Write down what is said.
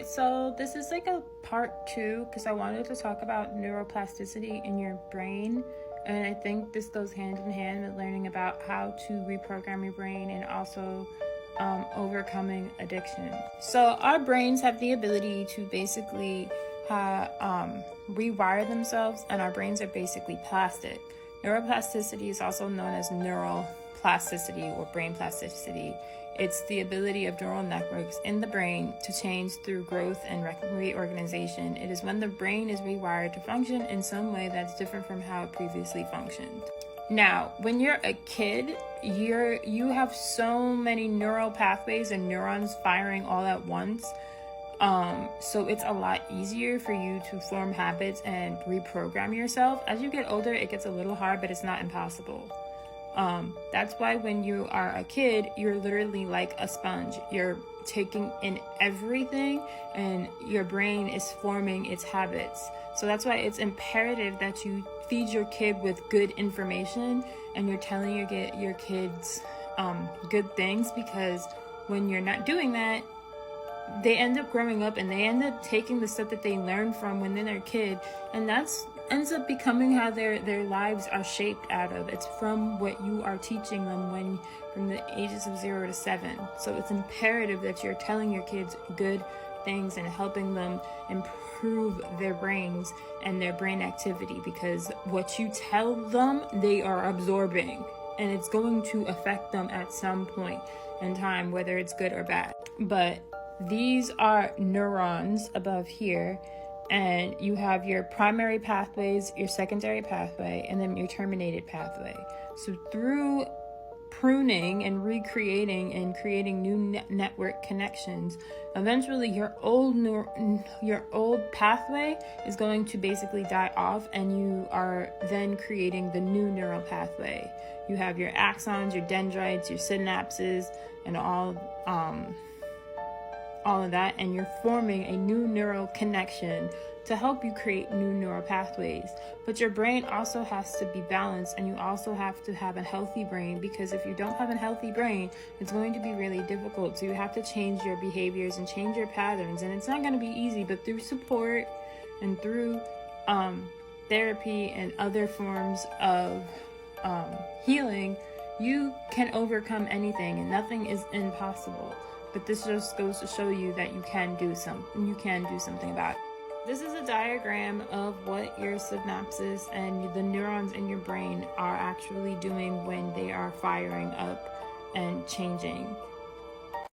so this is like a part 2 because I wanted to talk about neuroplasticity in your brain, and I think this goes hand in hand with learning about how to reprogram your brain and also overcoming addiction. So our brains have the ability to basically rewire themselves, and our brains are basically plastic. Neuroplasticity is also known as neural plasticity or brain plasticity. It's the ability of neural networks in the brain to change through growth and reorganization. It is when the brain is rewired to function in some way that's different from how it previously functioned. Now, when you're a kid, you have so many neural pathways and neurons firing all at once. So it's a lot easier for you to form habits and reprogram yourself. As you get older, it gets a little hard, but it's not impossible. That's why when you are a kid, you're literally like a sponge. You're taking in everything and your brain is forming its habits. So that's why it's imperative that you feed your kid with good information and you're telling your kids good things, because when you're not doing that, they end up growing up and they end up taking the stuff that they learned from when they're a kid, and that's ends up becoming how their lives are shaped out of. It's from what you are teaching them from the ages of 0 to 7. So it's imperative that you're telling your kids good things and helping them improve their brains and their brain activity, because what you tell them, they are absorbing, and it's going to affect them at some point in time, whether it's good or bad. But these are neurons above here, and you have your primary pathways, your secondary pathway, and then your terminated pathway. So through pruning and recreating and creating new network connections, eventually your old pathway is going to basically die off, and you are then creating the new neural pathway. You have your axons, your dendrites, your synapses, and all of that, and you're forming a new neural connection to help you create new neural pathways. But your brain also has to be balanced, and you also have to have a healthy brain, because if you don't have a healthy brain, it's going to be really difficult. So you have to change your behaviors and change your patterns, and it's not going to be easy, but through support and through therapy and other forms of healing, you can overcome anything, and nothing is impossible. But this just goes to show you that you can do something about it. This is a diagram of what your synapses and the neurons in your brain are actually doing when they are firing up and changing.